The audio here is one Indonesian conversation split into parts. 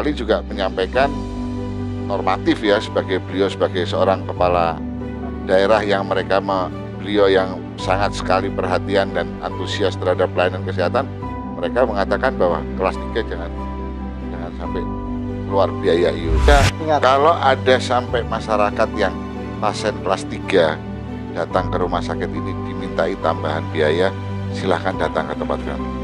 Wali juga menyampaikan normatif ya, beliau sebagai seorang kepala daerah yang beliau yang sangat sekali perhatian dan antusias terhadap pelayanan kesehatan. Mereka mengatakan bahwa kelas 3 jangan sampai keluar biaya iuran. Kalau ada sampai masyarakat yang pasien kelas 3 datang ke rumah sakit ini dimintai tambahan biaya, silahkan datang ke tempat kami.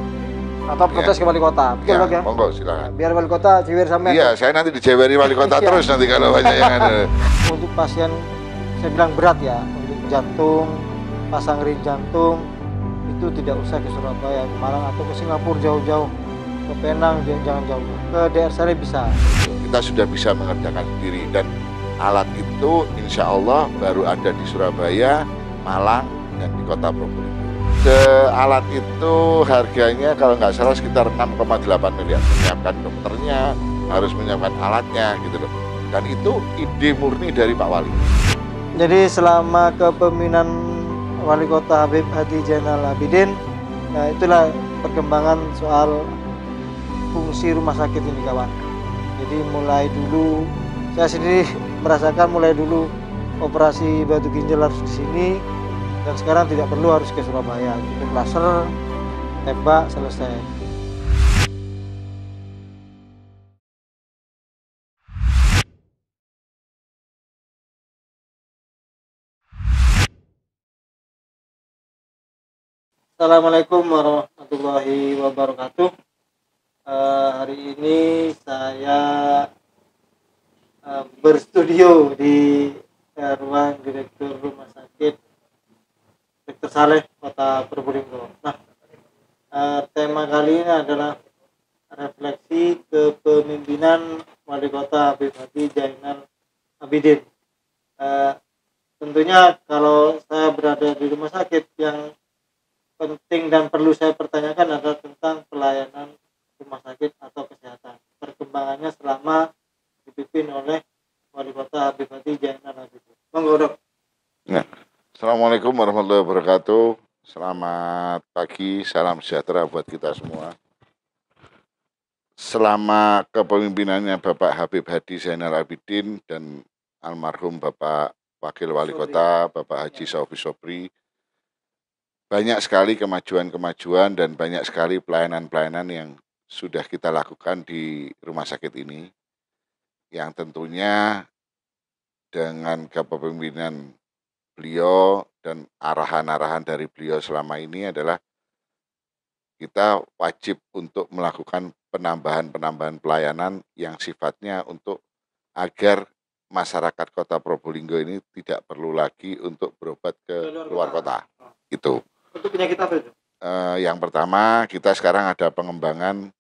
Atau protes ke wali kota, betul ya? Ya? Monggo silakan. Biar wali kota jewer sampai. Iya, saya nanti dijeweri wali kota terus nanti kalau banyak yang ada. Untuk pasien, saya bilang berat ya, untuk jantung, pasang ring jantung, itu tidak usah ke Surabaya, ke Malang atau ke Singapura jauh-jauh, ke Penang jangan jauh, ke daerah saya bisa. Kita sudah bisa mengerjakan sendiri dan alat itu insya Allah baru ada di Surabaya, Malang, dan di Kota Probolinggo. Alat itu harganya kalau nggak salah sekitar 6,8 miliar. Menyiapkan dokternya, harus menyiapkan alatnya gitu loh. Dan itu ide murni dari Pak Wali. Jadi selama kepemimpinan Wali Kota Habib Hadi Zainal Abidin, itulah perkembangan soal fungsi rumah sakit ini kawan. Jadi mulai dulu, saya sendiri merasakan mulai dulu operasi batu ginjal harus di sini, dan sekarang tidak perlu harus ke Surabaya. Untuk laser, tembak, selesai. Assalamualaikum warahmatullahi wabarakatuh. Hari ini saya berstudio di ruang Direktur Rumah Sakit Dr. Saleh Kota Probolinggo. Nah, tema kali ini adalah refleksi kepemimpinan Wali Kota Habib Hadi Zainal Abidin. Tentunya kalau saya berada di rumah sakit, yang penting dan perlu saya pertanyakan adalah tentang pelayanan rumah sakit atau kesehatan, perkembangannya selama dipimpin oleh Wali Kota Habib Hadi Zainal Abidin. Monggo, Dok. Nah, Assalamualaikum warahmatullahi wabarakatuh. Selamat pagi, salam sejahtera buat kita semua. Selama kepemimpinannya Bapak Habib Hadi Zainal Abidin dan almarhum Bapak Wakil Wali Kota Bapak Haji Saufi Sobri, banyak sekali kemajuan-kemajuan dan banyak sekali pelayanan-pelayanan yang sudah kita lakukan di rumah sakit ini, yang tentunya dengan kepemimpinan beliau dan arahan-arahan dari beliau selama ini adalah kita wajib untuk melakukan penambahan pelayanan yang sifatnya untuk agar masyarakat Kota Probolinggo ini tidak perlu lagi untuk berobat ke luar kota. Itu. Untuk penyakit apa itu? Yang pertama, kita sekarang ada pengembangan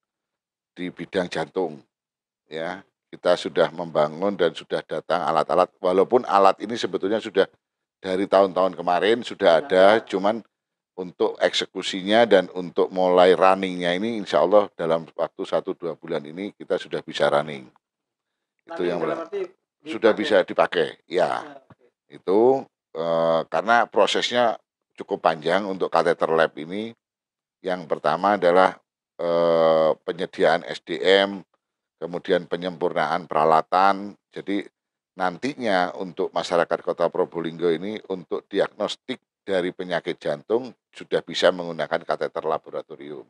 di bidang jantung. Ya, kita sudah membangun dan sudah datang alat-alat, walaupun alat ini sebetulnya sudah dari tahun-tahun kemarin sudah ada, cuman untuk eksekusinya dan untuk mulai runningnya ini insya Allah dalam waktu 1-2 bulan ini kita sudah bisa running. Itu yang sudah bisa dipakai, ya. Itu karena prosesnya cukup panjang untuk kateter lab ini. Yang pertama adalah penyediaan SDM, kemudian penyempurnaan peralatan. Jadi nantinya untuk masyarakat Kota Probolinggo ini untuk diagnostik dari penyakit jantung sudah bisa menggunakan kateter laboratorium.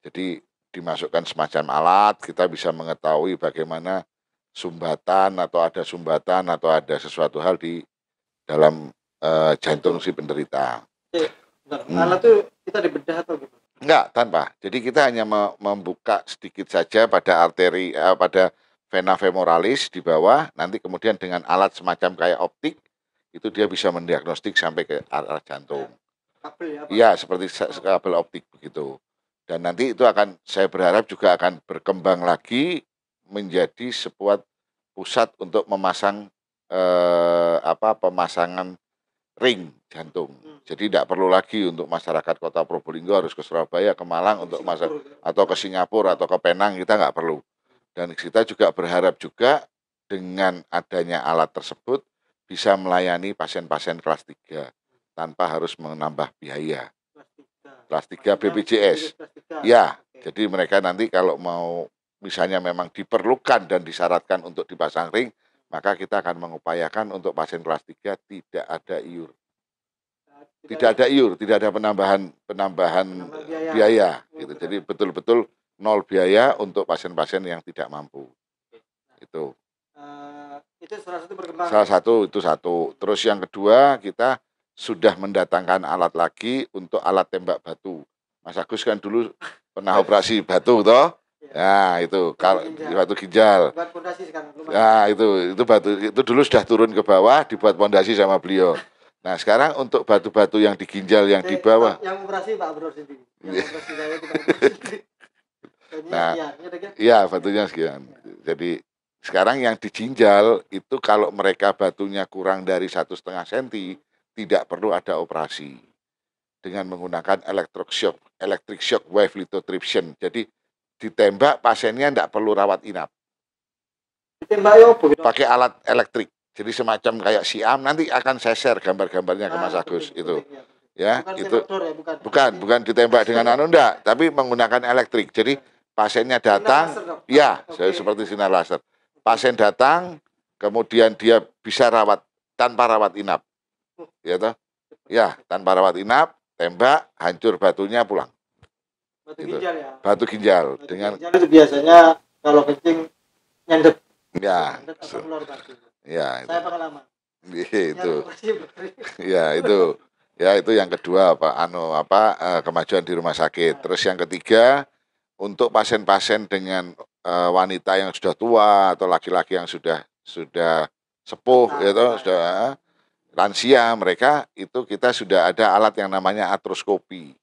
Jadi dimasukkan semacam alat, kita bisa mengetahui bagaimana sumbatan atau ada sesuatu hal di dalam jantung si penderita. Alat itu kita dibedah atau gimana? Enggak, tanpa. Jadi kita hanya membuka sedikit saja pada arteri, pada vena femoralis di bawah, nanti kemudian dengan alat semacam kayak optik, itu dia bisa mendiagnostik sampai ke arah jantung. Kabel ya? Iya, seperti kabel optik begitu. Dan nanti itu akan, saya berharap juga akan berkembang lagi menjadi sebuah pusat untuk memasang pemasangan ring jantung. Jadi tidak perlu lagi untuk masyarakat Kota Probolinggo harus ke Surabaya, ke Malang untuk atau ke Singapura atau ke Penang, kita nggak perlu. Dan kita juga berharap juga dengan adanya alat tersebut bisa melayani pasien-pasien kelas 3 tanpa harus menambah biaya. Kelas 3 BPJS. Ya, jadi mereka nanti kalau mau misalnya memang diperlukan dan disyaratkan untuk dipasang ring, maka kita akan mengupayakan untuk pasien kelas 3 tidak ada iur. Tidak ada iur, tidak ada penambahan penambahan biaya Oh, gitu. benar. Jadi betul-betul nol biaya untuk pasien-pasien yang tidak mampu. Itu. Itu salah satu perkembangan. Salah satu itu satu. Terus yang kedua, kita sudah mendatangkan alat lagi untuk alat tembak batu. Mas Agus kan dulu pernah operasi batu toh? Nah, itu kalau batu ginjal. Buat fondasi sekarang belum ada. Nah, itu batu itu dulu sudah turun ke bawah dibuat pondasi sama beliau. Nah, sekarang untuk batu-batu yang di ginjal yang di bawah. Yang operasi Pak Bro sendiri. Yang operasi saya itu Pak Bro sendiri. Nah, iya batunya sekian. Jadi sekarang yang di ginjal itu kalau mereka batunya kurang dari 1,5 cm tidak perlu ada operasi dengan menggunakan electric shock wave lithotripsy. Jadi ditembak pasiennya tidak perlu rawat inap. Ditembak ya apa gitu? Pakai alat elektrik. Jadi semacam kayak siam, nanti akan saya share gambar-gambarnya ke Mas Agus itu. Ya, bukan itu ya, bukan ditembak dengan anu enggak, tapi menggunakan elektrik. Jadi pasiennya datang, ya, seperti sinar laser. Pasien datang, kemudian dia bisa rawat tanpa rawat inap, ya toh? Ya, tanpa rawat inap, tembak, hancur batunya, pulang. Batu ginjal ya. Batu ginjal dengan ginjal itu biasanya kalau kencing nyendep. Ya, keluar batu. Ya, saya pengalaman. Itu. Ya, itu. Ya, itu yang kedua kemajuan di rumah sakit. Terus yang ketiga, untuk pasien-pasien dengan wanita yang sudah tua atau laki-laki yang sudah sepuh sudah lansia, mereka itu kita sudah ada alat yang namanya artroskopi.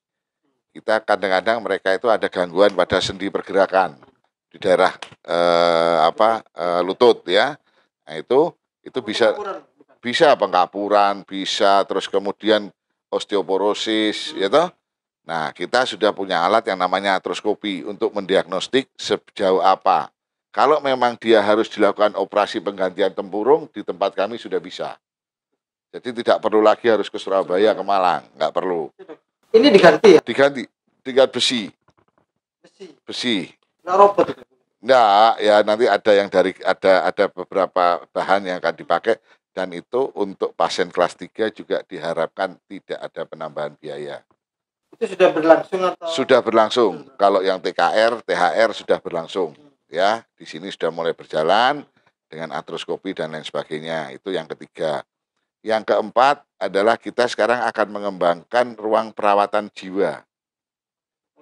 Kita kadang-kadang mereka itu ada gangguan pada sendi pergerakan di daerah lutut ya. Nah, itu bisa pengkapuran, bisa terus kemudian osteoporosis ya toh. Nah, kita sudah punya alat yang namanya artroskopi untuk mendiagnostik sejauh apa. Kalau memang dia harus dilakukan operasi penggantian tempurung, di tempat kami sudah bisa. Jadi tidak perlu lagi harus ke Surabaya, ke Malang, nggak perlu. Ini diganti ya? Diganti, tinggal besi. Nggak robot itu? Nggak, ya nanti ada yang ada beberapa bahan yang akan dipakai, dan itu untuk pasien kelas 3 juga diharapkan tidak ada penambahan biaya. Itu sudah berlangsung atau? Sudah berlangsung. Kalau yang TKR, THR sudah berlangsung. Ya, di sini sudah mulai berjalan dengan artroskopi dan lain sebagainya. Itu yang ketiga. Yang keempat adalah kita sekarang akan mengembangkan ruang perawatan jiwa.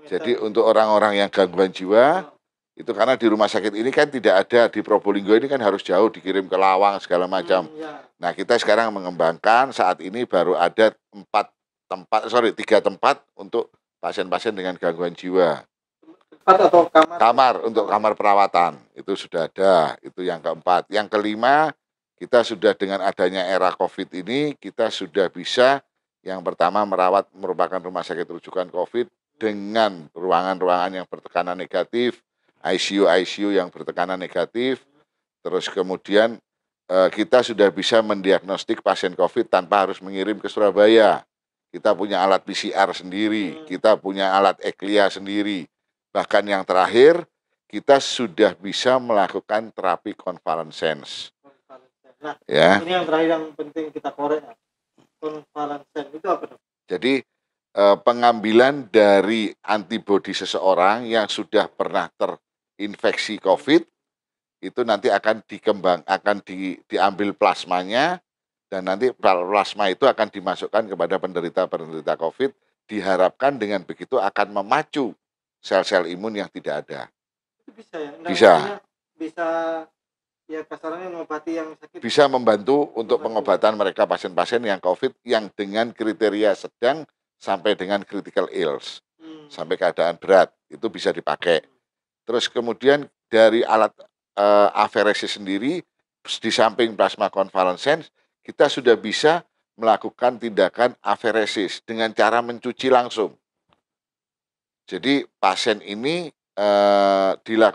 Jadi untuk orang-orang yang gangguan jiwa, itu karena di rumah sakit ini kan tidak ada, di Probolinggo ini kan harus jauh, dikirim ke Lawang segala macam. Nah, kita sekarang mengembangkan, saat ini baru ada 3 tempat untuk pasien-pasien dengan gangguan jiwa. Tempat atau kamar? Kamar, untuk kamar perawatan, itu sudah ada, itu yang keempat. Yang kelima, kita sudah dengan adanya era COVID ini, kita sudah bisa yang pertama merupakan rumah sakit rujukan COVID dengan ruangan-ruangan yang bertekanan negatif, ICU yang bertekanan negatif, terus kemudian kita sudah bisa mendiagnostik pasien COVID tanpa harus mengirim ke Surabaya. Kita punya alat PCR sendiri, kita punya alat ECLIA sendiri. Bahkan yang terakhir, kita sudah bisa melakukan terapi convalescence. Nah, ya. Ini yang terakhir yang penting kita korek. Convalescence itu apa? Jadi pengambilan dari antibodi seseorang yang sudah pernah terinfeksi COVID, itu nanti akan diambil plasmanya, dan nanti plasma itu akan dimasukkan kepada penderita COVID, diharapkan dengan begitu akan memacu sel-sel imun yang tidak ada. Itu bisa ya? Bisa ya kasarnya mengobati yang sakit. Bisa membantu untuk pengobatan mereka pasien-pasien yang COVID yang dengan kriteria sedang sampai dengan critical ills, sampai keadaan berat, itu bisa dipakai. Terus kemudian dari alat aferesis sendiri, di samping plasma convalescence, kita sudah bisa melakukan tindakan aferesis dengan cara mencuci langsung. Jadi pasien ini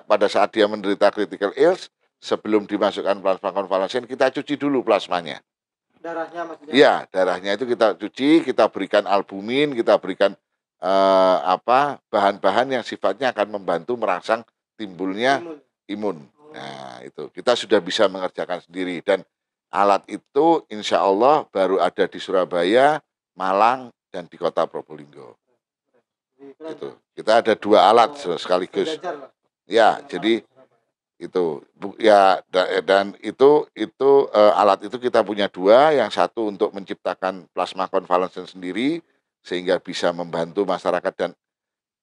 pada saat dia menderita critical ills, sebelum dimasukkan plasma convalescence, kita cuci dulu plasmanya. Darahnya maksudnya? Iya, darahnya itu kita cuci, kita berikan albumin, kita berikan bahan-bahan yang sifatnya akan membantu merangsang timbulnya Imun. imun. Nah, itu kita sudah bisa mengerjakan sendiri dan alat itu insya Allah baru ada di Surabaya, Malang, dan di Kota Probolinggo. Jadi keren, Gitu. Pak. Kita ada 2 alat Oh, sekaligus. sejajar lah. Ya, Dengan jadi alat Surabaya. itu ya dan itu alat itu kita punya 2, yang satu untuk menciptakan plasma konvalesen sendiri sehingga bisa membantu masyarakat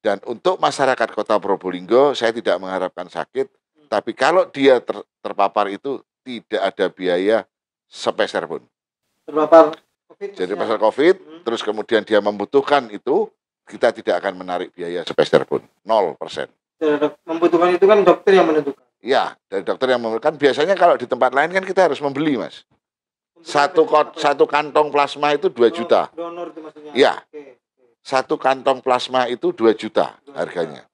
dan untuk masyarakat Kota Probolinggo saya tidak mengharapkan sakit, tapi kalau dia terpapar itu tidak ada biaya sepeser pun. Terpapar COVID Jadi maksudnya. pasal COVID, Hmm. terus kemudian dia membutuhkan itu, kita tidak akan menarik biaya sepeser pun, 0%. Membutuhkan itu kan dokter yang menentukan. Ya, dari dokter yang memberikan. Biasanya kalau di tempat lain kan kita harus membeli, Mas. Untuk Satu kantong plasma itu 2 juta. Donor itu maksudnya. Iya. Oke. Satu kantong plasma itu 2 juta 2 juta. harganya.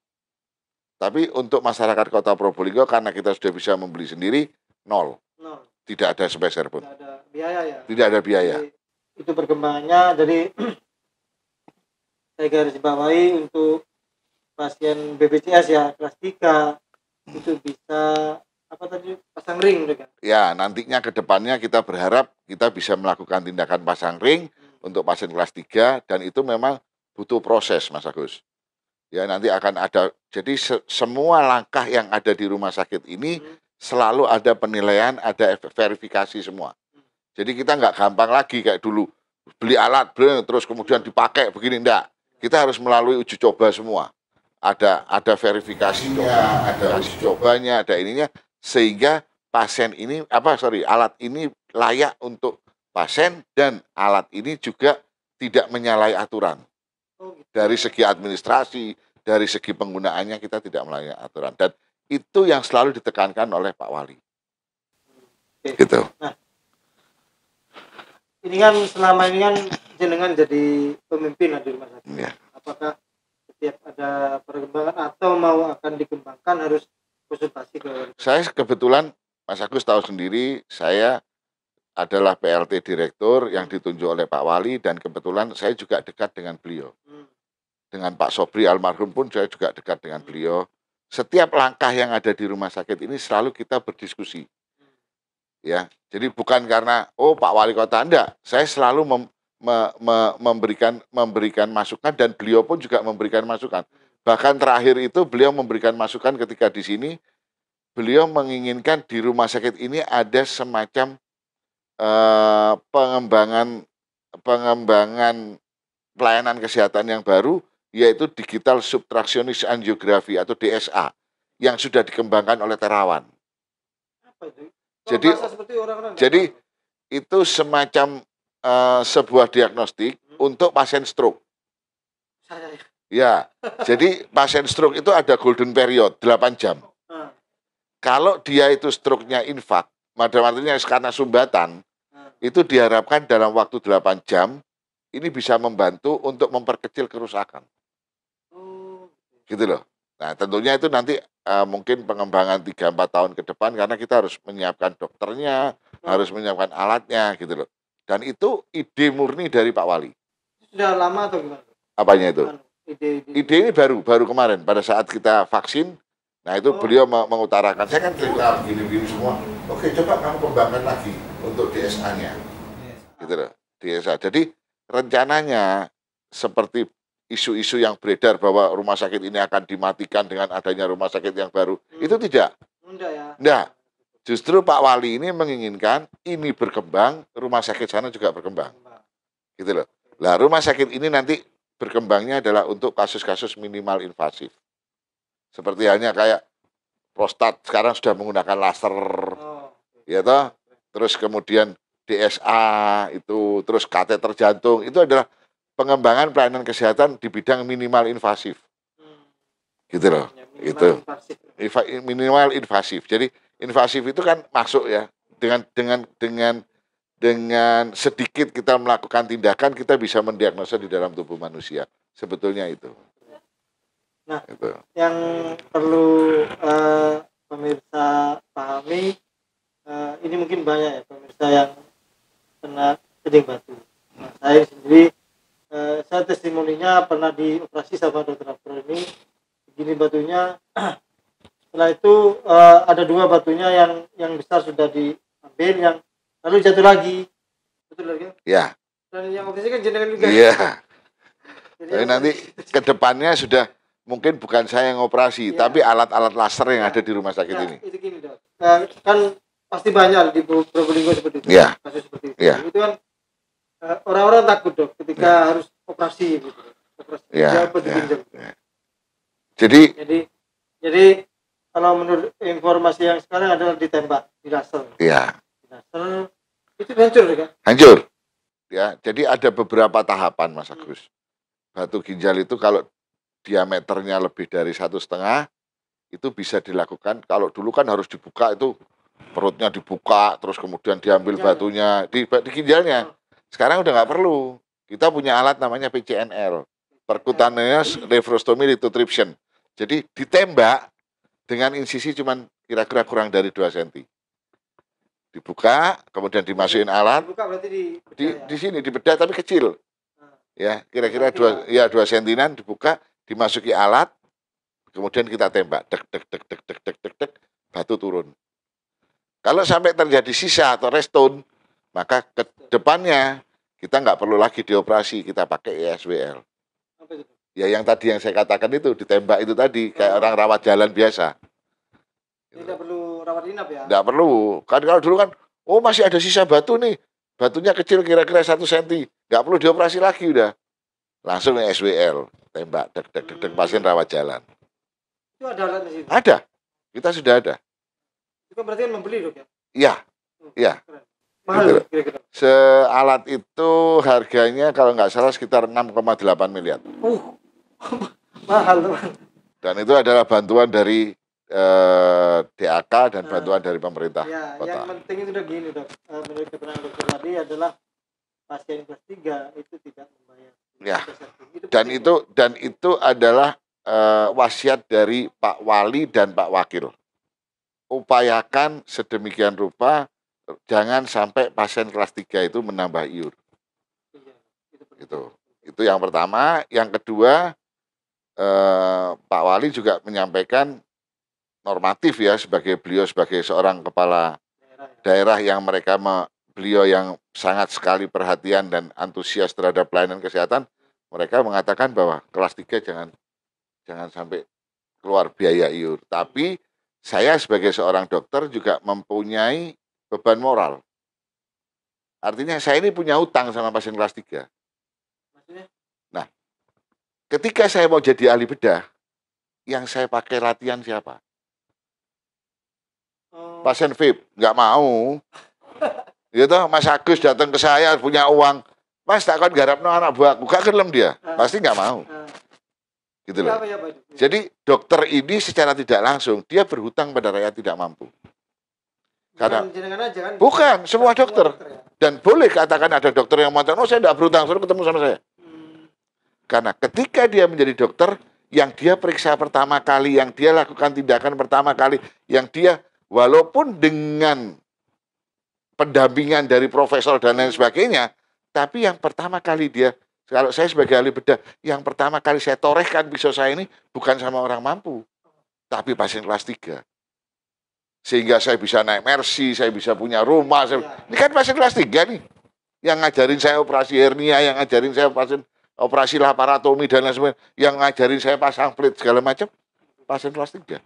Tapi untuk masyarakat Kota Probolinggo karena kita sudah bisa membeli sendiri, 0. Nol. Tidak ada sepeser pun. Tidak ada biaya ya. Tidak ada biaya. Jadi, itu perkembangannya. Jadi saya garis bawahi untuk pasien BPJS ya kelas 3 itu bisa apa tadi pasang ring kan? Ya, nantinya ke depannya kita berharap kita bisa melakukan tindakan pasang ring untuk pasien kelas 3 dan itu memang butuh proses, Mas Agus. Ya, nanti akan ada. Jadi semua langkah yang ada di rumah sakit ini selalu ada penilaian, ada verifikasi semua. Jadi kita nggak gampang lagi kayak dulu beli alat, terus kemudian dipakai begini, enggak. Kita harus melalui uji coba semua. Ada verifikasinya, ada uji cobanya, ada ininya sehingga alat ini layak untuk pasien dan alat ini juga tidak menyalahi aturan. Dari segi administrasi, dari segi penggunaannya kita tidak melayani aturan dan itu yang selalu ditekankan oleh Pak Wali. Gitu. Nah, ini kan selama ini kan jenengan jadi pemimpin di rumah sakit. Ya. Apakah setiap ada perkembangan atau mau akan dikembangkan harus konsultasi ke? Saya kebetulan Mas Agus tahu sendiri saya adalah PLT Direktur yang ditunjuk oleh Pak Wali dan kebetulan saya juga dekat dengan beliau. Dengan Pak Sobri almarhum pun saya juga dekat dengan beliau. Setiap langkah yang ada di rumah sakit ini selalu kita berdiskusi. Ya, jadi bukan karena Pak Wali Kota enggak, saya selalu memberikan masukan dan beliau pun juga memberikan masukan. Bahkan terakhir itu beliau memberikan masukan ketika di sini, beliau menginginkan di rumah sakit ini ada semacam pengembangan pelayanan kesehatan yang baru, yaitu digital subtraksionis angiografi atau DSA yang sudah dikembangkan oleh Terawan. Apa itu? Jadi itu semacam sebuah diagnostik untuk pasien stroke. Ya, jadi pasien stroke itu ada golden period 8 jam. Kalau dia itu stroke-nya infak, artinya karena sumbatan, itu diharapkan dalam waktu 8 jam ini bisa membantu untuk memperkecil kerusakan. Gitu loh. Nah, tentunya itu nanti mungkin pengembangan 3-4 tahun ke depan karena kita harus menyiapkan dokternya, harus menyiapkan alatnya gitu loh. Dan itu ide murni dari Pak Wali. Sudah lama atau gimana? Apanya itu? Ide ini baru kemarin pada saat kita vaksin. Nah, itu beliau mengutarakan. Saya kan cerita begini-begini semua. Oke, coba kamu kembangkan lagi untuk DSA-nya. Gitu loh. DSA. Jadi rencananya seperti isu-isu yang beredar bahwa rumah sakit ini akan dimatikan dengan adanya rumah sakit yang baru. Itu tidak. Enggak. Justru Pak Wali ini menginginkan ini berkembang, rumah sakit sana juga berkembang. Gitu loh. Lah, rumah sakit ini nanti berkembangnya adalah untuk kasus-kasus minimal invasif. Seperti hanya kayak prostat sekarang sudah menggunakan laser. Ya toh? Terus kemudian DSA itu, terus kateter jantung, itu adalah pengembangan pelayanan kesehatan di bidang minimal invasif. Gitu loh. Itu. Minimal invasif. Jadi invasif itu kan masuk ya. Dengan sedikit kita melakukan tindakan kita bisa mendiagnosa di dalam tubuh manusia. Sebetulnya itu. Nah, itu. Yang perlu pemirsa pahami, ini mungkin banyak ya pemirsa yang kena jeding batu. Nah, saya sendiri saya testimoninya pernah dioperasi sama dokter Afro ini. Begini batunya Setelah itu ada 2 batunya yang besar sudah diambil, yang lalu jatuh lagi. Betul lagi. Ya. Dan yang operasi kan jenengan juga. Iya. Jadi Tapi nanti ke depannya sudah mungkin bukan saya yang operasi, Iya. tapi alat-alat laser yang Iya. ada di rumah sakit Nah, ini. itu gini dok. Kan pasti banyak di Probolinggo seperti itu. Iya. Kasus seperti itu. Iya. Itu kan orang-orang takut dok ketika harus operasi gitu. Operasi Iya. ginjal, operasi Iya. ginjal. Iya. Jadi kalau menurut informasi yang sekarang adalah ditembak di laser. ya Di laser itu hancur kan? hancur. Ya, jadi ada beberapa tahapan Mas Agus. Batu ginjal itu kalau diameternya lebih dari 1,5 itu bisa dilakukan. Kalau dulu kan harus dibuka, itu perutnya dibuka terus kemudian diambil Ginjalnya. batunya di ginjalnya. Sekarang udah nggak perlu. Kita punya alat namanya PCNL, percutaneous nephrostomy lithotripsy. Jadi ditembak dengan insisi cuman kira-kira kurang dari 2 cm. Dibuka, kemudian dimasukin alat Dibuka berarti di sini di bedah tapi kecil. Ya, kira-kira 2 sentinan dibuka, dimasuki alat, kemudian kita tembak, dek dek dek dek dek dek dek dek, batu turun. Kalau sampai terjadi sisa atau restone, maka ke depannya kita nggak perlu lagi dioperasi, kita pakai ESWL. Apa itu? Ya yang tadi yang saya katakan itu, ditembak itu tadi, kayak orang rawat jalan biasa. Tidak perlu rawat inap ya? Nggak perlu. Kan kalau dulu kan, oh masih ada sisa batu nih, batunya kecil kira-kira 1 cm, nggak perlu dioperasi lagi udah. Langsung ESWL, tembak, dek dek dek dek, pasien rawat jalan. Itu ada alat di sini? Ada, kita sudah ada. Itu kan berarti kan membeli dok ya? Iya, iya. Keren. Mahal Gitu. dok, kira-kira? Sealat itu harganya kalau nggak salah sekitar 6,8 miliar. Mahal teman. Dan itu adalah bantuan dari DAK dan bantuan dari pemerintah Ya, kota. yang penting itu udah gini dok. Menurut keterangan dokter tadi adalah pasien kelas 3 itu tidak membayar. Ya. Itu Dan penting, itu dan itu adalah wasiat dari Pak Wali dan Pak Wakil. Upayakan sedemikian rupa jangan sampai pasien kelas 3 itu menambah iur. Dok. Iya, itu penting. Itu yang pertama. Yang kedua, Pak Wali juga menyampaikan normatif ya, sebagai beliau sebagai seorang kepala daerah yang beliau yang sangat sekali perhatian dan antusias terhadap pelayanan kesehatan, mereka mengatakan bahwa kelas 3 jangan sampai keluar biaya iur. Tapi saya sebagai seorang dokter juga mempunyai beban moral. Artinya saya ini punya utang sama pasien kelas 3. Maksudnya? Nah, ketika saya mau jadi ahli bedah, yang saya pakai latihan siapa? Pasien VIP, nggak mau. Gitu, Mas Agus datang ke saya punya uang, Mas tak kon garapno anak buahku, gak gelem dia, pasti nggak mau. Gitu loh. Apa ya, Pak? Jadi dokter ini secara tidak langsung dia berhutang pada rakyat tidak mampu. Karena Jenengan aja kan? bukan semua dokter. ya? Dan boleh katakan ada dokter yang mengatakan, oh saya tidak berhutang, suruh ketemu sama saya. Karena ketika dia menjadi dokter, yang dia periksa pertama kali, yang dia lakukan tindakan pertama kali, yang dia walaupun dengan pendampingan dari profesor dan lain sebagainya, tapi yang pertama kali dia, kalau saya sebagai ahli bedah, yang pertama kali saya torehkan pisau saya ini bukan sama orang mampu, tapi pasien kelas 3. Sehingga saya bisa naik Mercy, saya bisa punya rumah. Ini kan pasien kelas 3 nih. Yang ngajarin saya operasi hernia, yang ngajarin saya operasi laparotomi dan lain sebagainya, yang ngajarin saya pasang plate segala macam, pasien kelas 3.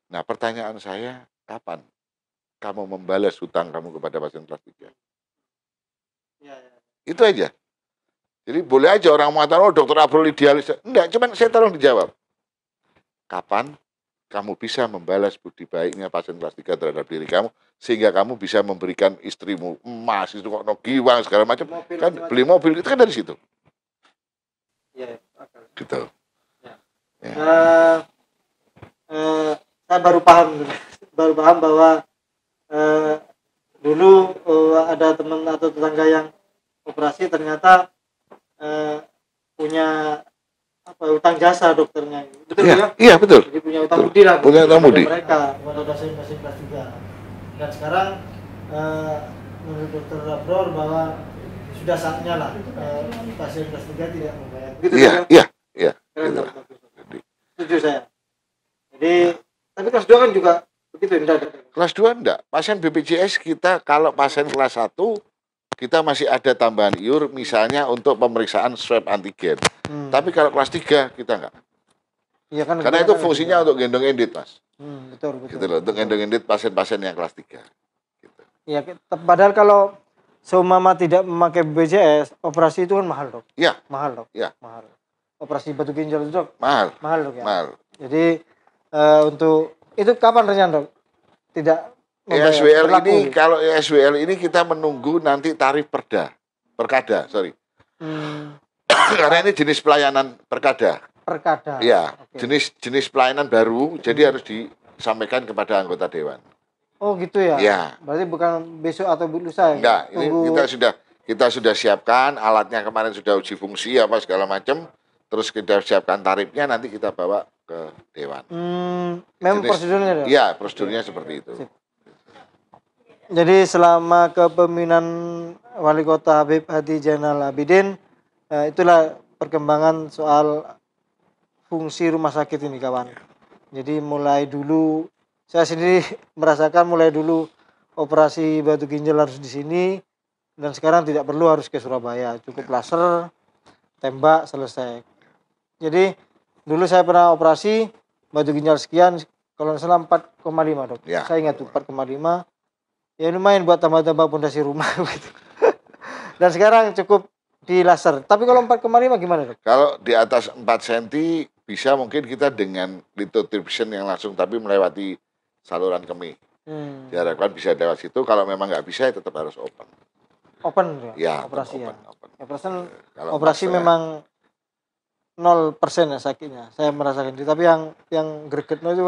Nah, pertanyaan saya, kapan kamu membalas hutang kamu kepada pasien kelas 3? Ya. Itu aja. Jadi boleh aja orang mengatakan, oh dokter Abrol idealis. Enggak, cuman saya tolong dijawab. Kapan kamu bisa membalas budi baiknya pasien kelas 3 terhadap diri kamu, sehingga kamu bisa memberikan istrimu emas, itu kok giwang segala macam, kan beli mobil, itu kan dari situ. Iya, Gitu. Saya baru paham bahwa dulu ada teman atau tetangga yang operasi ternyata punya utang jasa dokternya, betul ya? Iya betul. Jadi punya utang budi lah. Punya utang budi. Mereka kepada pasien-pasien kelas 3. Dan sekarang menurut dokter Abror bahwa sudah saatnya lah pasien kelas 3 tidak membayar. Gitu, iya. Keren, Dok. Setuju saya. Jadi tapi kelas 2 kan juga begitu enggak? Kelas 2 enggak. Pasien BPJS kita kalau pasien kelas 1 kita masih ada tambahan iur misalnya untuk pemeriksaan swab antigen. Tapi kalau kelas 3 kita enggak. Iya kan, Karena itu fungsinya untuk gendong endit, Mas. betul. Gitu loh, untuk gendong endit pasien-pasien yang kelas 3. Gitu. Iya, padahal kalau seumpama tidak memakai BPJS, operasi itu kan mahal, Dok. Iya. Mahal, Dok. Iya. Mahal. Operasi batu ginjal itu, Dok. Mahal. Mahal, Dok ya. Mahal. Jadi untuk itu kapan rencana, Dok? Tidak membayar, ESWL berlaku. ini kalau ESWL ini kita menunggu nanti tarif perkada, sorry. Karena ini jenis pelayanan perkada. Perkada. Iya, Oke. jenis pelayanan baru, jadi harus disampaikan kepada anggota dewan. Oh gitu ya? Iya. Berarti bukan besok atau lusa ya? Enggak, ini Tunggu. kita sudah siapkan alatnya, kemarin sudah uji fungsi apa segala macam, terus kita siapkan tarifnya, nanti kita bawa ke dewan. Memang prosedurnya, Dok? Iya, prosedurnya seperti itu. Sip. Jadi selama kepemimpinan Wali Kota Habib Hadi Zainal Abidin, itulah perkembangan soal fungsi rumah sakit ini, kawan. Jadi mulai dulu saya sendiri merasakan mulai dulu operasi batu ginjal harus di sini, dan sekarang tidak perlu harus ke Surabaya, cukup laser, tembak, selesai. Jadi dulu saya pernah operasi batu ginjal sekian, kalau nggak salah 4,5, Dok. Ya. Saya ingat tuh 4,5. Ya lumayan buat tambah-tambah pondasi rumah gitu. Dan sekarang cukup di laser. Tapi kalau 4,5 gimana, Dok? Kalau di atas 4 cm bisa mungkin kita dengan lithotripsy yang langsung tapi melewati saluran kemih. Diharapkan bisa lewat situ. Kalau memang nggak bisa ya tetap harus open. Open Ya, operasi open, ya. open. Operasi, Kalau operasi masalah- memang 0% ya sakitnya. Saya merasakan itu. Tapi yang gregetnya itu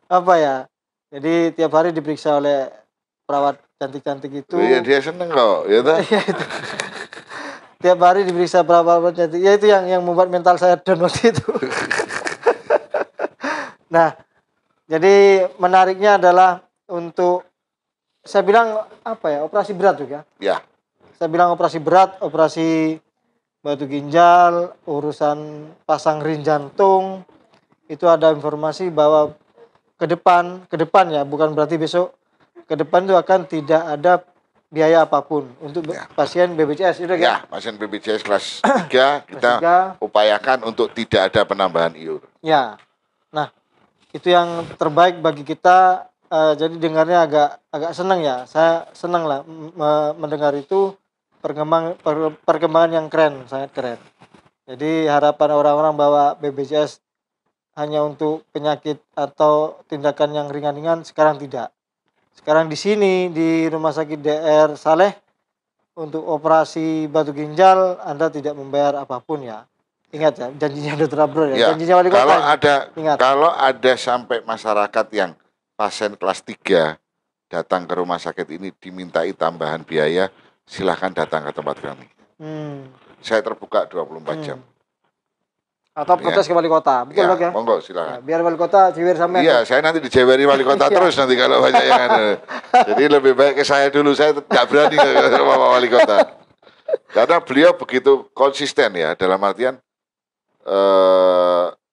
apa ya? Jadi tiap hari diperiksa oleh perawat cantik-cantik itu. Iya, dia seneng kok, ya toh? Iya, itu. Tiap hari diperiksa perawat cantik. Ya itu yang membuat mental saya down waktu itu. Nah, jadi menariknya adalah untuk saya bilang apa ya, operasi berat juga. Ya, Saya bilang operasi berat, operasi batu ginjal, urusan pasang ring jantung. Itu ada informasi bahwa ke depan ya, bukan berarti besok, ke depan itu akan tidak ada biaya apapun untuk pasien BPJS. Itu ya, pasien BPJS kelas 3 kita upayakan untuk tidak ada penambahan iur. Ya. Nah, itu yang terbaik bagi kita. Jadi dengarnya agak senang ya. Saya senang lah mendengar itu perkembangan yang keren, sangat keren. Jadi harapan orang-orang bahwa BPJS hanya untuk penyakit atau tindakan yang ringan-ringan, sekarang tidak. Sekarang di sini di Rumah Sakit DR Saleh untuk operasi batu ginjal Anda tidak membayar apapun ya. Ingat ya, janjinya Dr. Abdul ya. Ya, Janjinya Wali Kota. Ingat. Kalau ada sampai masyarakat yang pasien kelas 3 datang ke rumah sakit ini dimintai tambahan biaya, silahkan datang ke tempat kami. Saya terbuka 24 jam. Atau protes ke Wali Kota, betul, Dok ya? Monggo silakan. Ya, biar Wali Kota ciwir sampean. Iya, saya nanti dijeweri Wali Kota terus nanti kalau banyak yang ada. Jadi lebih baik ke saya dulu, saya nggak berani ke Pak Wali Kota. Karena beliau begitu konsisten ya, dalam artian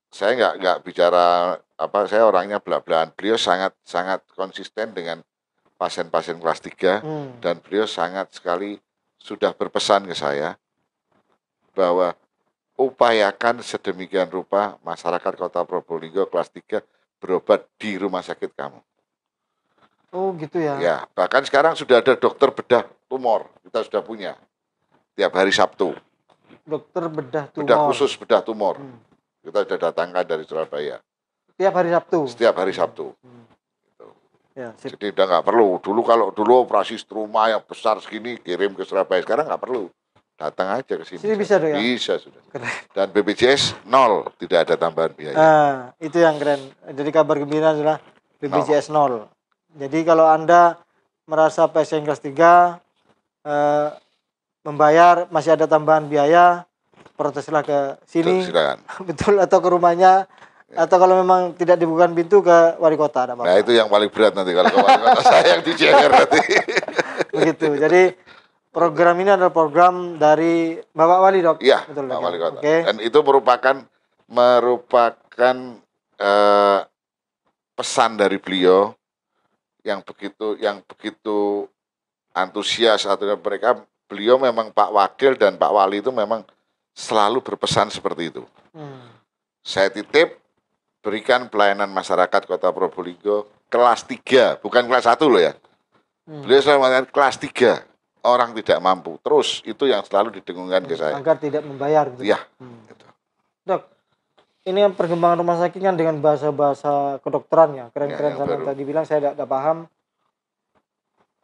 saya nggak bicara apa, saya orangnya belak-belakan. Beliau sangat konsisten dengan pasien-pasien kelas 3 dan beliau sangat sekali sudah berpesan ke saya bahwa upayakan sedemikian rupa masyarakat Kota Probolinggo kelas 3 berobat di rumah sakit kamu. Oh gitu ya. Ya, bahkan sekarang sudah ada dokter bedah tumor, kita sudah punya tiap hari Sabtu. Dokter bedah tumor. Bedah khusus bedah tumor. Kita sudah datangkan dari Surabaya. Tiap hari Sabtu. Setiap hari Sabtu. Gitu. Ya, jadi udah nggak perlu. Kalau dulu operasi struma yang besar segini kirim ke Surabaya, sekarang nggak perlu. Datang aja ke sini. Sini bisa, Dok ya? Bisa sudah. Keren. Dan BPJS 0, tidak ada tambahan biaya. Itu yang keren. Jadi kabar gembira adalah BPJS 0. Jadi kalau Anda merasa pasien kelas 3 membayar masih ada tambahan biaya, proteslah ke sini. Silakan. Betul, atau ke rumahnya. Atau kalau memang tidak dibukakan pintu ke Wali Kota, ada apa-apa. Nah itu yang paling berat nanti kalau ke Wali Kota saya yang dijeger nanti. Begitu. Jadi program ini adalah program dari Bapak Wali, Dok. Iya, betul, Pak Dok. Wali Kota. Oke. Dan itu merupakan pesan dari beliau yang begitu antusias atau mereka, beliau memang Pak Wakil dan Pak Wali itu memang selalu berpesan seperti itu. Saya titip berikan pelayanan masyarakat Kota Probolinggo kelas 3, bukan kelas 1 loh ya. Beliau selalu mengatakan kelas 3, orang tidak mampu. Terus itu yang selalu didengungkan ke saya. Agar tidak membayar gitu. Iya. Gitu. Dok, ini perkembangan rumah sakit kan dengan bahasa-bahasa kedokteran ya, keren-keren sama tadi bilang saya tidak paham.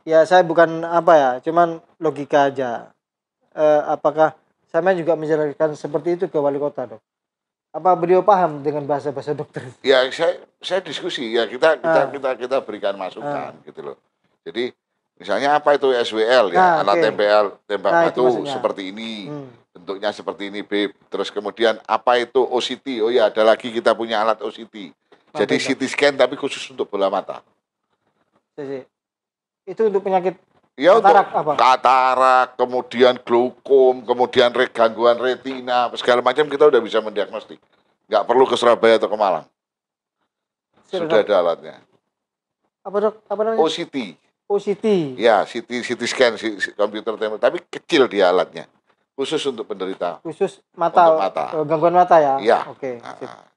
Ya saya bukan apa ya, cuman logika aja. Apakah saya juga menjelaskan seperti itu ke wali kota, Dok? Apa beliau paham dengan bahasa-bahasa dokter? Ya saya diskusi ya, kita berikan masukan gitu loh. Jadi misalnya apa itu SWL ya, alat tembak batu seperti ini. Bentuknya seperti ini, Beb. Terus kemudian apa itu OCT? Oh ya, ada lagi kita punya alat OCT. Jadi CT scan tapi khusus untuk bola mata. Itu untuk penyakit ya, katarak untuk katarak, kemudian glaukom, kemudian gangguan retina, segala macam kita udah bisa mendiagnostik. Nggak perlu ke Surabaya atau ke Malang. Sudah ada alatnya. Apa, Dok? Apa namanya? OCT. OCT. Ya, CT scan, komputer tembak, tapi kecil dia alatnya. Khusus untuk penderita. Khusus mata. Untuk mata. Gangguan mata ya? Iya. Oke.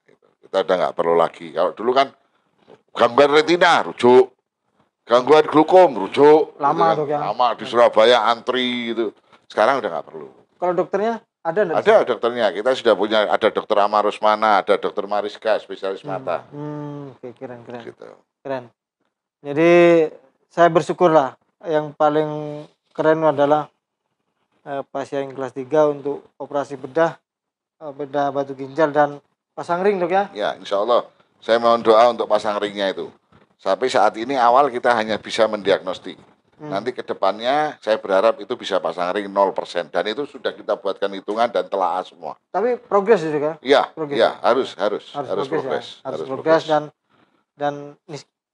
Gitu. Kita udah nggak perlu lagi. Kalau dulu kan gangguan retina, rujuk. Gangguan glaukom, rujuk. Lama gitu kan. Ya? Lama di Surabaya antri gitu. Sekarang udah nggak perlu. Kalau dokternya ada nggak? Ada dokternya. Kita sudah punya, ada dokter Amar Rusmana, ada dokter Mariska, spesialis mata. Oke, keren. Gitu. Keren. Jadi saya bersyukur lah. Yang paling keren adalah pasien kelas 3 untuk operasi bedah batu ginjal dan pasang ring, Dok ya? Ya, insya Allah. Saya mohon doa untuk pasang ringnya itu. Sampai saat ini awal kita hanya bisa mendiagnostik. Nanti ke depannya saya berharap itu bisa pasang ring 0%. Dan itu sudah kita buatkan hitungan dan telaah semua. Tapi progres itu kan? Iya, harus progres. Harus progres dan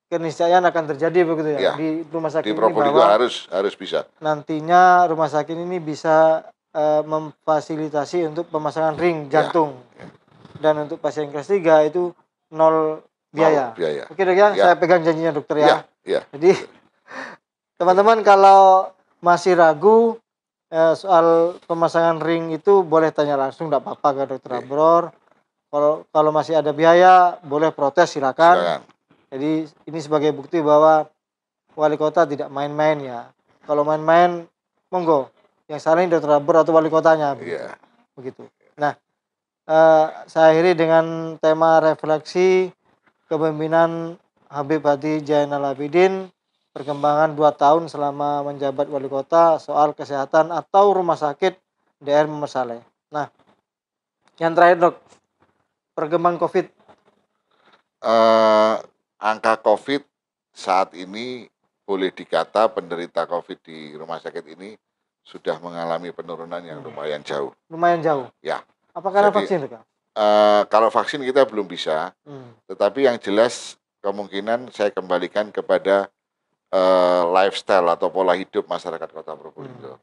keniscayaan akan terjadi begitu ya, di rumah sakit di Probolinggo harus bisa. Nantinya rumah sakit ini bisa memfasilitasi untuk pemasangan ring jantung. Dan untuk pasien kelas 3 itu 0 biaya. Oke, Dok ya? Saya pegang janjinya dokter ya. Jadi teman-teman kalau masih ragu soal pemasangan ring itu boleh tanya langsung, tidak apa-apa ke dokter Abror. Kalau masih ada biaya boleh protes, silakan. Jadi ini sebagai bukti bahwa wali kota tidak main-main ya. Kalau main-main, monggo. Yang salah ini dokter Abror atau wali kotanya. Begitu. Nah, saya akhiri dengan tema refleksi kepemimpinan Habib Hadi Zainal Abidin, perkembangan 2 tahun selama menjabat wali kota soal kesehatan atau rumah sakit daerah Muhammad Saleh. Nah, yang terakhir, Dok, perkembangan COVID. Angka COVID saat ini boleh dikata penderita COVID di rumah sakit ini sudah mengalami penurunan yang lumayan jauh. Lumayan jauh? Ya. Apa karena vaksin, Dok? Kalau vaksin kita belum bisa, tetapi yang jelas kemungkinan saya kembalikan kepada lifestyle atau pola hidup masyarakat Kota Probolinggo.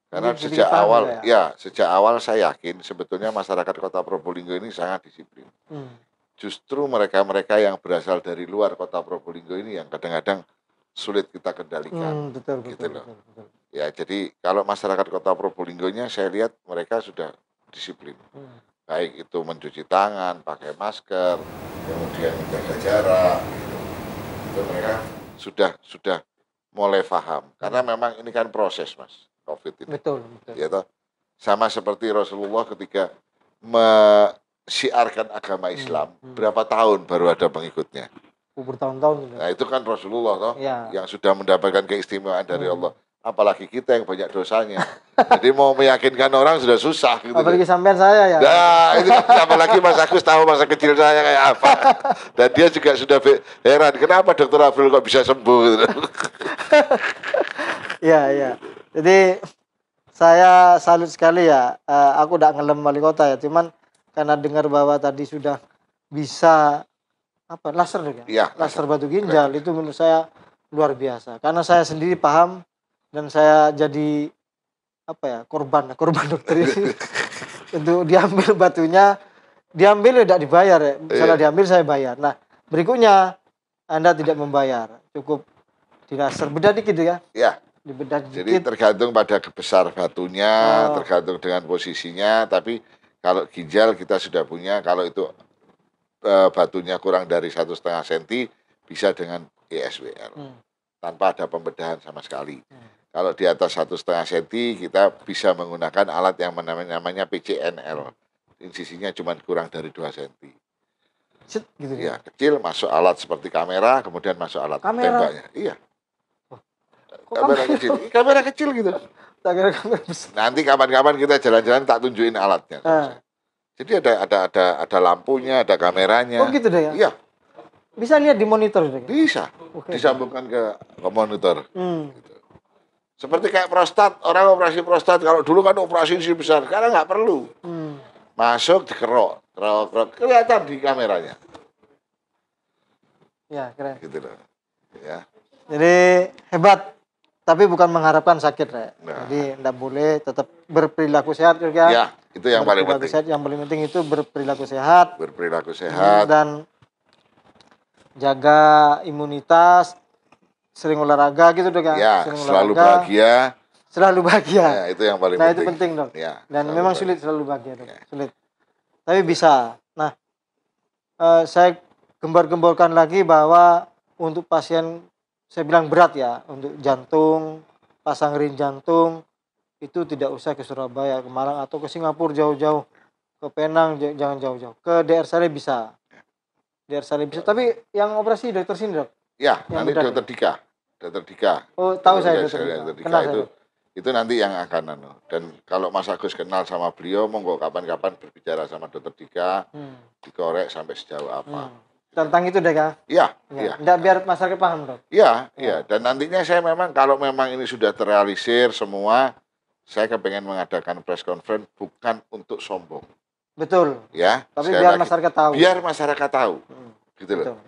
Karena sejak awal saya yakin sebetulnya masyarakat Kota Probolinggo ini sangat disiplin. Justru mereka-mereka yang berasal dari luar Kota Probolinggo ini yang kadang-kadang sulit kita kendalikan. Betul. Ya, jadi kalau masyarakat Kota Probolinggo-nya saya lihat mereka sudah disiplin. Baik itu mencuci tangan, pakai masker, kemudian menjaga jarak. Itu mereka sudah mulai paham. Karena memang ini kan proses, Mas, COVID ini. Betul. Ya, toh? Sama seperti Rasulullah ketika siarkan agama Islam, berapa tahun baru ada pengikutnya? Bertahun-tahun. Nah, itu kan Rasulullah toh, yang sudah mendapatkan keistimewaan dari Allah. Apalagi kita yang banyak dosanya. Jadi mau meyakinkan orang sudah susah gitu. Apalagi sampean saya ya. Nah, itu apalagi Mas Agus tahu masa kecil saya kayak apa. Dan dia juga sudah heran, kenapa Dokter Abdul kok bisa sembuh gitu. Iya. Jadi saya salut sekali ya. Aku udah ngelem wali kota ya, cuman karena dengar bahwa tadi sudah bisa laser ya? Laser batu ginjal itu menurut saya luar biasa. Karena saya sendiri paham dan saya jadi korban dokter ini. Untuk diambil batunya, diambil tidak dibayar ya. Misalnya diambil saya bayar. Nah, berikutnya Anda tidak membayar, cukup dilaser, bedah dikit ya, Ya, dibedah jadi dikit. tergantung pada besar batunya, Oh, tergantung dengan posisinya. Tapi kalau ginjal kita sudah punya, kalau itu batunya kurang dari 1,5 cm bisa dengan ESWL hmm, tanpa ada pembedahan sama sekali. hmm. Kalau di atas 1,5 cm kita bisa menggunakan alat yang namanya PCNL. Insisinya cuma kurang dari 2 cm. Set, gitu Ya, ya. kecil masuk alat seperti kamera, kemudian masuk alat Kamera, tembaknya. Iya, kok kamera kamera? kecil. Kamera kecil gitu. Tak kira kamera besar. Nanti kapan-kapan kita jalan-jalan tak tunjukin alatnya sama Ah. saya. Jadi ada lampunya, ada Oh kameranya. gitu deh ya. Iya, Bisa lihat di monitor deh. bisa. Oke. Disambungkan ke monitor. Hmm. Seperti kayak prostat, orang operasi prostat kalau dulu kan operasi sih besar, sekarang nggak perlu. Hmm. Masuk dikerok, kerok, kelihatan di kameranya. Ya, keren. Gitu loh. Ya. Jadi hebat, tapi bukan mengharapkan sakit, Rek. Nah. Jadi tidak boleh, tetap berperilaku sehat juga. Ya, itu yang paling Berperilaku penting. sehat, yang paling penting itu berperilaku sehat Berperilaku sehat. dan jaga imunitas, sering olahraga gitu dong, Ya, sering selalu olahraga, bahagia. selalu bahagia. Ya, itu yang paling Nah, penting. itu penting, Dok. Ya, Dan selalu memang bahagia. sulit selalu bahagia, Dok. Ya. Sulit. Tapi bisa. Nah, saya gembar-gemborkan lagi bahwa untuk pasien, saya bilang berat ya, untuk jantung, pasang ring jantung, itu tidak usah ke Surabaya, ke Malang, atau ke Singapura jauh-jauh, ke Penang, jangan jauh-jauh. Ke DR Saleh bisa. DR Saleh bisa. Tapi yang operasi dokter sini, Dok. Ya, Yang nanti bedah dokter Dika. Dokter Dika. Oh, tahu saya Dokter dokter Dika. Dika Kenal saya. itu nanti yang akan dan kalau Mas Agus kenal sama beliau, monggo kapan-kapan berbicara sama dokter Dika, dikorek sampai sejauh apa. Tentang itu deh, Kak. Iya, Ya. iya. Nggak biar masyarakat paham, Dok. Iya, iya. Dan nantinya saya memang kalau memang ini sudah terrealisir semua, saya kepengen mengadakan press conference bukan untuk sombong, Betul. ya. Tapi Sekali biar lagi, masyarakat tahu. biar masyarakat tahu, gitu loh. Betul.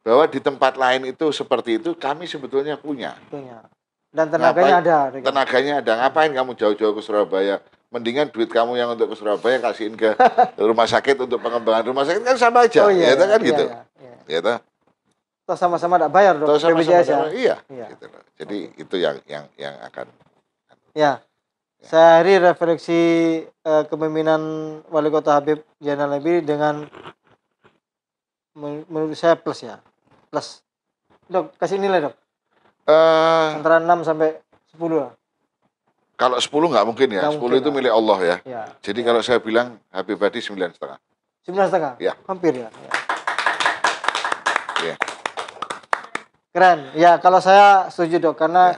Bahwa di tempat lain itu seperti itu kami sebetulnya punya. Punya. Dan tenaganya ada. Dok. Tenaganya ada. Ngapain kamu jauh-jauh ke Surabaya? Mendingan duit kamu yang untuk ke Surabaya kasihin ke rumah sakit untuk pengembangan rumah sakit kan sama aja. Oh iya, ya, kan iya, gitu. iya. Ya, toh? Toh sama-sama tidak bayar, Dok. Toh sama-sama, BPJS ya. iya. Iya. Gitu loh. Jadi itu yang akan. Ya. Sehari refleksi kepemimpinan Wali Kota Habib Zainal Abidin dengan menurut saya plus ya. Plus. Dok, kasih nilai, Dok. Antara 6 sampai 10 lah. Kalau 10 nggak mungkin ya. Nggak 10 mungkin itu lah. milik Allah ya. Ya. Jadi kalau saya bilang Habib Hadi 9,5. 9,5? Ya. Hampir ya. Ya. Keren. Ya, kalau saya setuju, Dok, karena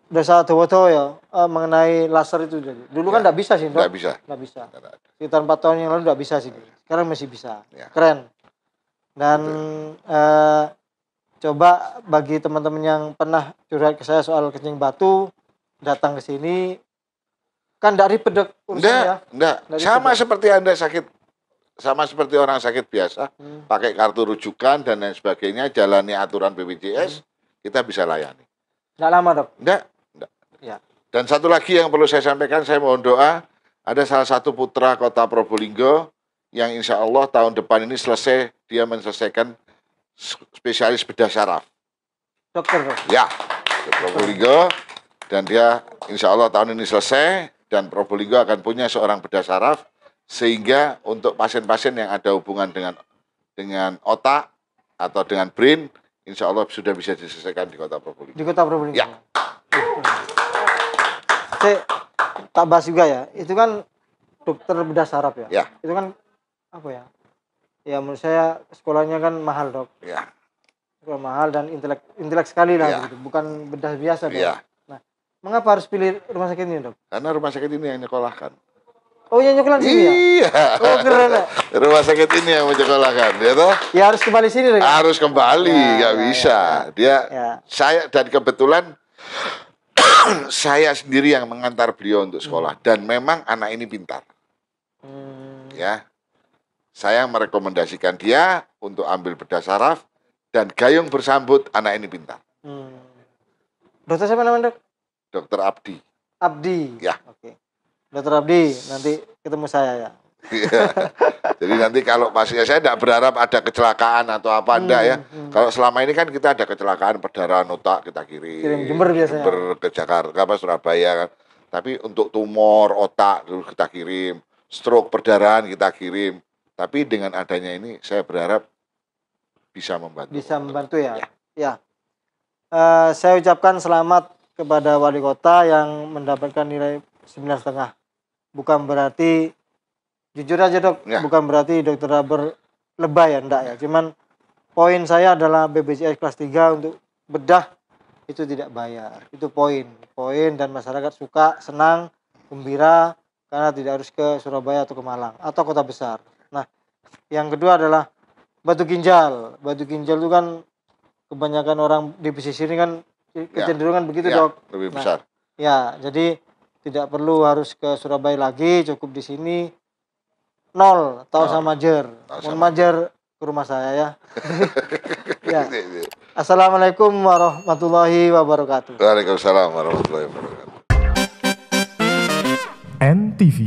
desa Dowoto ya mengenai laser itu dulu kan tidak bisa sih, Dok. Nggak bisa. Nggak bisa. Nggak ada. Sekitar 4 tahun yang lalu tidak bisa sih. Sekarang masih bisa. Ya. Keren. Dan coba bagi teman-teman yang pernah curhat ke saya soal kencing batu, datang ke sini kan tidak ribet, Dok, urusannya. Enggak. Nggak Sama ribet, seperti Anda sakit, sama seperti orang sakit biasa, pakai kartu rujukan dan lain sebagainya, jalani aturan BPJS, kita bisa layani. Tidak lama, Dok. Enggak. Ya. Dan satu lagi yang perlu saya sampaikan, saya mohon doa, ada salah satu putra kota Probolinggo yang insya Allah tahun depan ini selesai, dia menyelesaikan spesialis bedah saraf. Dokter, Dok. Ya, ke Probolinggo, dan dia insya Allah tahun ini selesai, dan Probolinggo akan punya seorang bedah saraf, sehingga untuk pasien-pasien yang ada hubungan dengan otak atau dengan brain, insya Allah sudah bisa diselesaikan di kota Probolinggo. Di Kota Probolinggo. Ya. Saya tak bahas juga ya. Itu kan dokter bedah saraf ya. Ya. Itu kan apa ya? Ya menurut saya sekolahnya kan mahal, Dok. Ya, Sekolah mahal dan intelek sekali lah Ya. gitu. Bukan bedah biasa, Dok. ya. Nah, mengapa harus pilih rumah sakit ini, Dok? Karena rumah sakit ini yang nyekolahkan. Oh, yang nyokolan sini ya? Iya. Oh, keren ya. Rumah sakit ini yang menyekolahkan, ya toh? Ya harus kembali sini, Dok. Harus kembali, Ya, nggak ya, bisa. Dia, Ya. saya dan kebetulan saya sendiri yang mengantar beliau untuk sekolah, dan memang anak ini pintar, ya. Saya merekomendasikan dia untuk ambil bedah saraf dan gayung bersambut, anak ini pintar. Dokter siapa namanya, Dok? Dokter Abdi. Abdi. Ya. Oke. Dokter Abdi, nanti ketemu saya ya. Iya. Jadi nanti kalau pasien, saya tidak berharap ada kecelakaan atau apa, enggak ya. Kalau selama ini kan kita ada kecelakaan perdarahan otak kita Kirim Jember biasanya. Jember ke Jakarta, apa Surabaya kan. Tapi untuk tumor otak dulu kita kirim, stroke perdarahan kita kirim. Tapi dengan adanya ini saya berharap bisa membantu. Bisa membantu ya. Ya. Saya ucapkan selamat kepada wali kota yang mendapatkan nilai 9,5. Bukan berarti, jujur aja dok, Ya. bukan berarti dokter Raber lebay ya, enggak ya. Cuman poin saya adalah BPJS kelas 3 untuk bedah itu tidak bayar. Itu poin dan masyarakat suka, senang, gembira karena tidak harus ke Surabaya atau ke Malang atau kota besar. Nah, yang kedua adalah batu ginjal. Batu ginjal itu kan kebanyakan orang di pesisir ini kan kecenderungan begitu Ya, dok. lebih besar. Ya, jadi tidak perlu harus ke Surabaya lagi, cukup di sini. 0, tahu sama Jer. Mohon majer ke rumah saya ya. Ya. Assalamualaikum warahmatullahi wabarakatuh. Waalaikumsalam warahmatullahi wabarakatuh. NTV